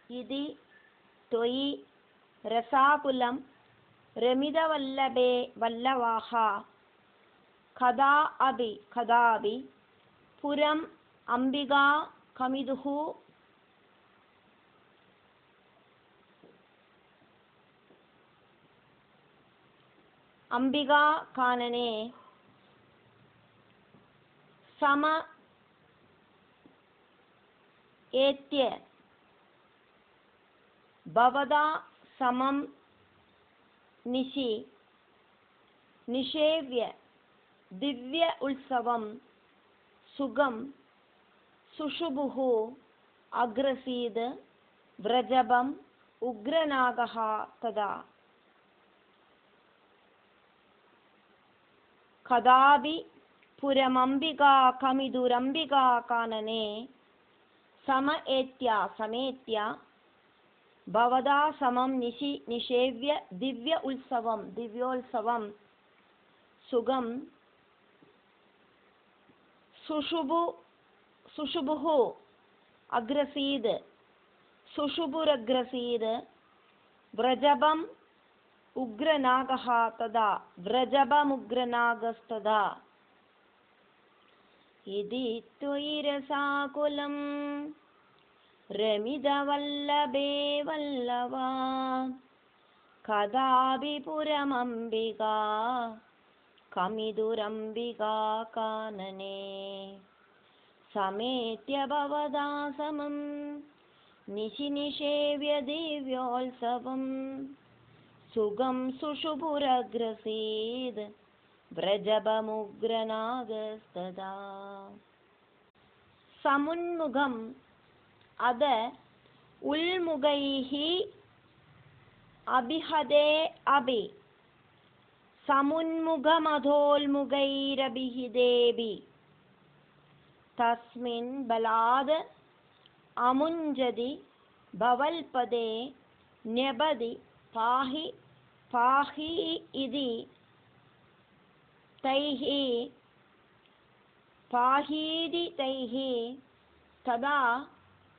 इति त्वयि रसाकुलं रमितवल्लभे वल्लवाः कदापि पुरम् अम्बिका कमिदुः अम्बिका कानने सम एत्य भवदा समं निषेव्य दिव्य उत्सवं सुगं सुषुभुः अग्रसीद व्रजबम् उग्रनागः तदा कदापि पुरमम्बिका कमिदुरम्बिका कानने समेत्य भवदा समं निषेव्य दिव्योत्सवं सुगं सुषुभुः सुषुभुरग्रसीद व्रजबम् उग्रनागः तदा व्रजबमुग्रनागस्तदा इति त्वयि रसाकुलं रमितवल्लभे वल्लवा कदापि पुरमम्बिका कमिदुरम्बिका कानने समेत्य भवदा समं निषेव्य दिव्योत्सवं सुगं सुषुभुरग्रसीद व्रजबमुग्रनागस्तदा समुन्मुखम् अद उल्मुखैः अभिहते अपि समुन्मुखमधोल्मुखैरभिहितेऽपि तस्मिन् बलाद् अमुञ्जति भवल्पदे न्यपति पाहि इति पाहीति तैः तदा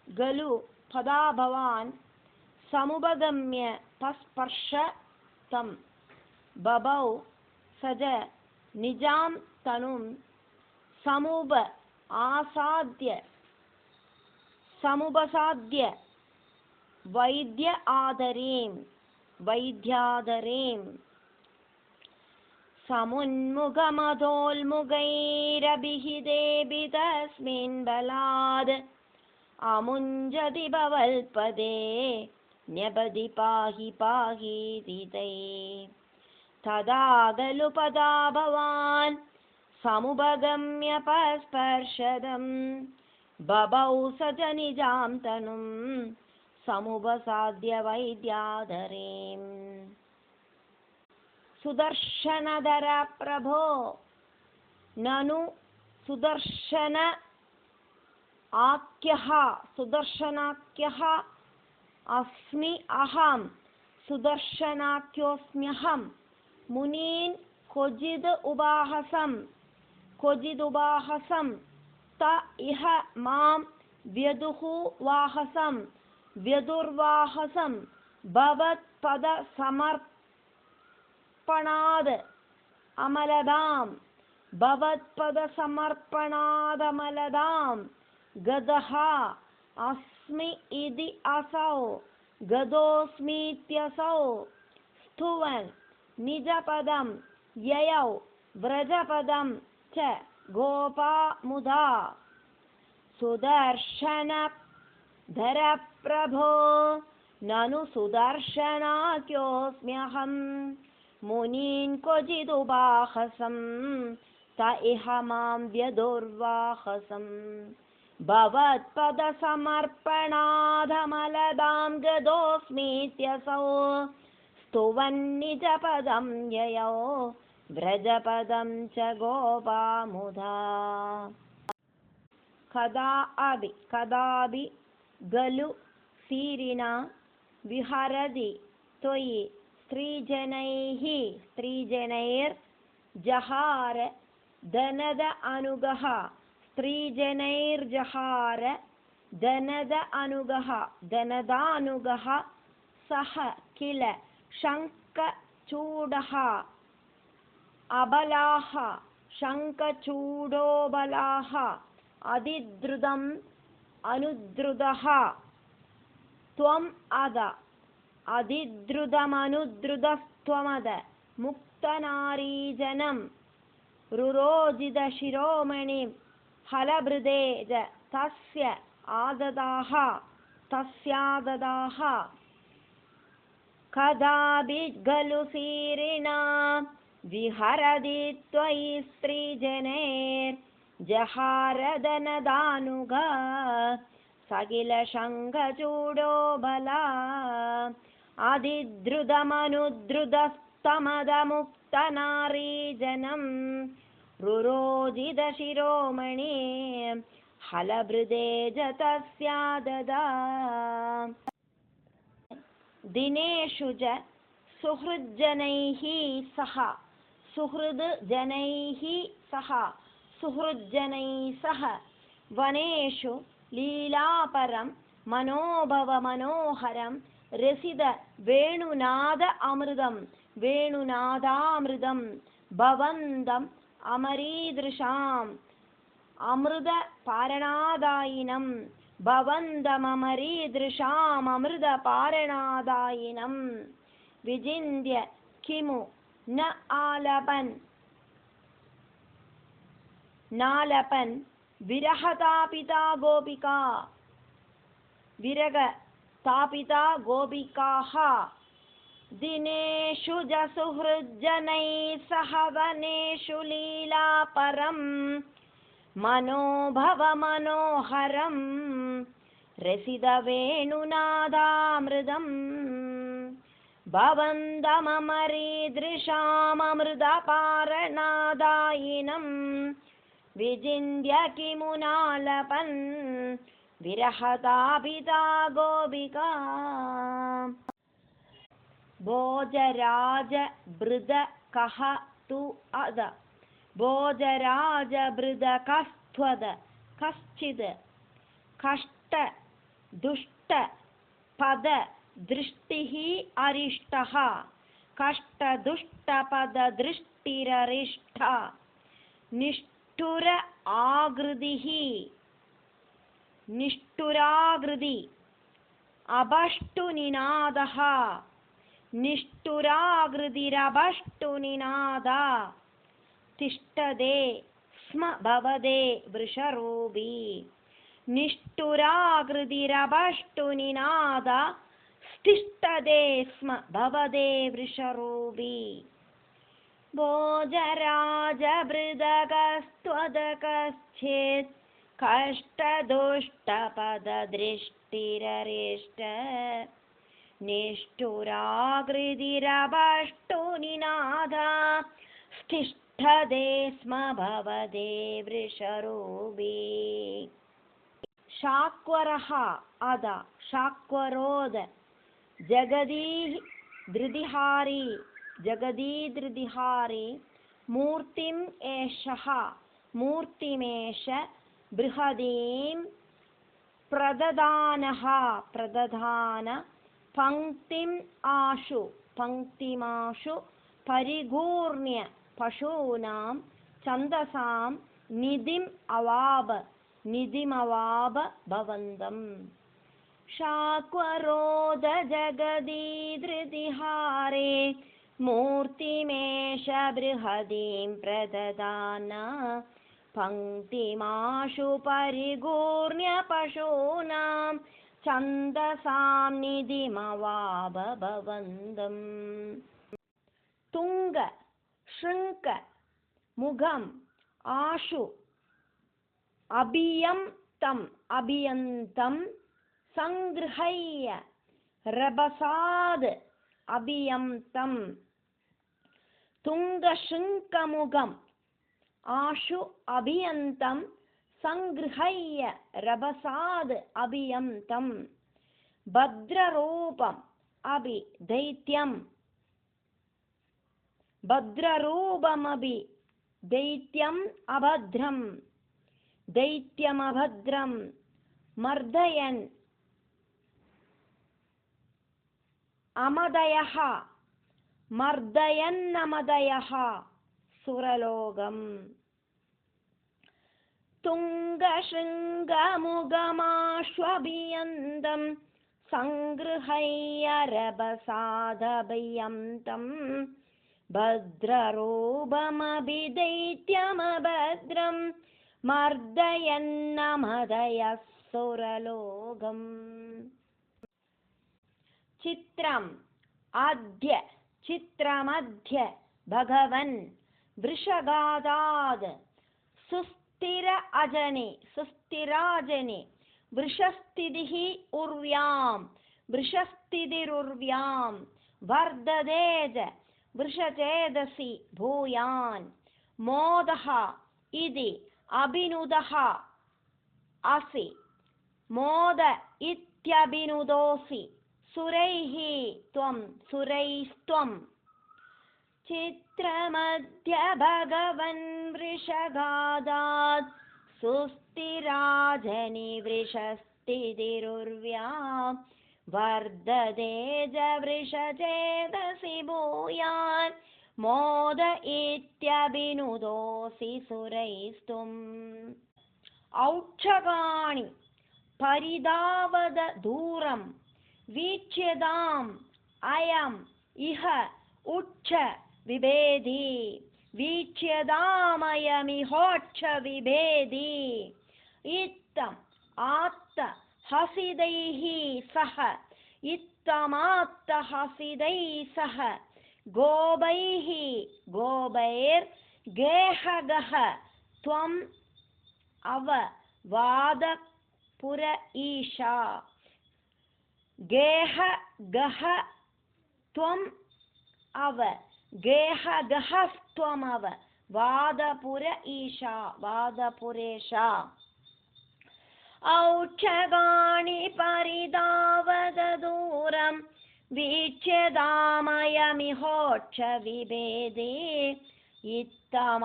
गलु पदा भवान् समुपगम्य तस्पर्श तं बभौ स च निजां तनुं समुपसाद्य वैद्याधरीं समुन्मुखमधोल्मुखैरभिहितेऽपि तस्मिन् बलाद् अमुञ्जति भवल्पदे न्यपति पाहीति तदा खलु पदा भवान् समुपगम्य पस्पर्शदं बभौ स च निजां तनुं समुपसाद्य वैद्याधरीम् सुदर्शनधर प्रभो ननु सुदर्शनाख्यः अस्मि अहं सुदर्शनाख्योऽस्म्यहं मुनीन् क्वचिदुपाहसं त इह मां व्यदुर्वाहसं भवत्पदसमर्पणाद् अमलदां गदः अस्मि इति असौ गदोऽस्मीत्यसौ स्तुवन् निजपदं ययौ व्रजपदं च गोपा मुदा सुदर्शनधर प्रभो ननु सुदर्शनाख्योऽस्म्यहं मुनीन् क्वचिदुपाहसं त इह मां व्यदुर्वाहसं भवत्पदसमर्पणादमलदां गदोऽस्मीत्यसौ स्तुवन्निजपदं ययौ व्रजपदं च गोपामुधा कदापि गलु सीरिणा विहरति त्वयि दनदानुगः सः किल शङ्खचूडः अबलाः शङ्खचूडोबलाः अधिद्रुतम् अनुद्रुतः त्वम् अद अधिद्रुतमनुद्रुतस्त्वमद मुक्तनारीजनं रुरोजितशिरोमणिं हलभृदे च तस्याददाः कदाचिद् सीरिणा विहरति त्वयि स्त्रीजनैर्जहारदनदानुगा सकिल शङ्खचूडोबला अधिद्रुतमनुद्रुतस्तमदमुक्तनारीजनं रुरोजितशिरोमणि हलभृदे च तस्याददा दिनेषु च सुहृज्जनैः सह वनेषु लीलापरं मनोभवमनोहरं रसिद वेणुनादामृतं भवन्तम् अमरीदृशाम् अमृतपारणादायिनं अमृतपारणादायिनं विचिन्त्य किमु नालपन् विरहतापिता गोपिकाः दिनेषु च सुहृज्जनैः सह वनेषु लीलापरं मनोभवमनोहरं रसिदवेणुनादामृतं भवन्तममरीदृशाममृतपारणादायिनं विचिन्त्य किमु नालपन् विरहतापिता गोपिका भोजराजभृदकः तु अद भोजराजभृदकस्त्वद कश्चित् कष्टदुष्टपददृष्टिः अरिष्टः कष्टदुष्टपददृष्टिररिष्ट निष्ठुराकृति अभष्टुनिनादः निष्ठुराकृतिरभष्टुनिनादा तिष्ठते स्म भवदे वृषरूपी निष्ठुराकृतिरभष्टुनिनादा तिष्ठते स्म भवदे वृषरूपी भोजराजभृदकस्त्वदकश्चेत् कष्टदुष्टपददृष्टिररिष्ट निष्ठुराकृतिरभष्टुनिनादा तिष्ठते स्म भवदे वृषरूपी शाक्वरः अद शाक्वरोद जगदीधृतिहारी मूर्तिमेष बृहदीं प्रदधान पङ्क्तिमाशु परिगूर्ण्य पशूनां छन्दसां निधिमवाब भवन्तम् शाक्वरोद जगदीधृतिहारे मूर्तिमेष बृहदीं प्रददान पङ्क्तिमाशु परिगूर्ण्य पशूनां छन्दसां निधिमवाब भवन्तम् तुङ्ग शृङ्क मुगम् आशु अभियन्तं संगृह्य रभसाद अभियन्तं तुङ्गशृङ्कमुगम् आशु अभियन्तं संगृह्य रभसाद अभियन्तं भद्ररूपम् अभि भद्ररूपमभि दैत्यम् अभद्रम् दैत्यमभद्रं मर्दयन् अमदयः मर्दयन्नमदयः सुरलोकम् तुङ्गशृङ्गमुगमाश्वभियन्तं सङ्गृह्य रभसादभियन्तं भद्ररूपमभिदैत्यमभद्रं मर्दयन्नमदयः सुरलोकम् चित्रम् आद्य चित्रमध्य भगवन् वृषगादाद् सुस्थिराजने वृषस्थितिः उर्व्यां वृषस्थितिरुर्व्यां वर्धतेज वृषचेदसि भूयान् मोदः इति अभिनुदः असि मोद इत्यभिनुदोऽसि सुरैः त्वं सुरैस्त्वं चित्रमध्य भगवन् वृषगादाद् सुस्थिराजनि वृषस्थितिरुर्व्यां वर्धतेज वृषचेदसि भूयान् मोद इत्यभिनुदोऽसि सुरैस्त्वम् औक्षगाणि परिधावद दूरं वीक्ष्यताम् अयम् इह उच्च विभेदी वीक्ष्यतामयमिहोच्च विभेदी इत्थम् आत्त हसिदैः सह इत्थमात्तहसिदैः सह गोपैः गोपैर्गेहगः त्वम् अव वादपुर ईशा गेह गह त्वम् अव गेहगहस्त्वमव वादपुर ईशा वादपुरेशा औक्षगाणि परिधावद दूरं वीक्ष्यतामयमिहोच्च विभेदे इत्थमात्तहसिदैः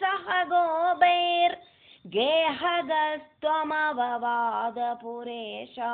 सह गोपैर्गेहगस्त्वमव वादपुरेशा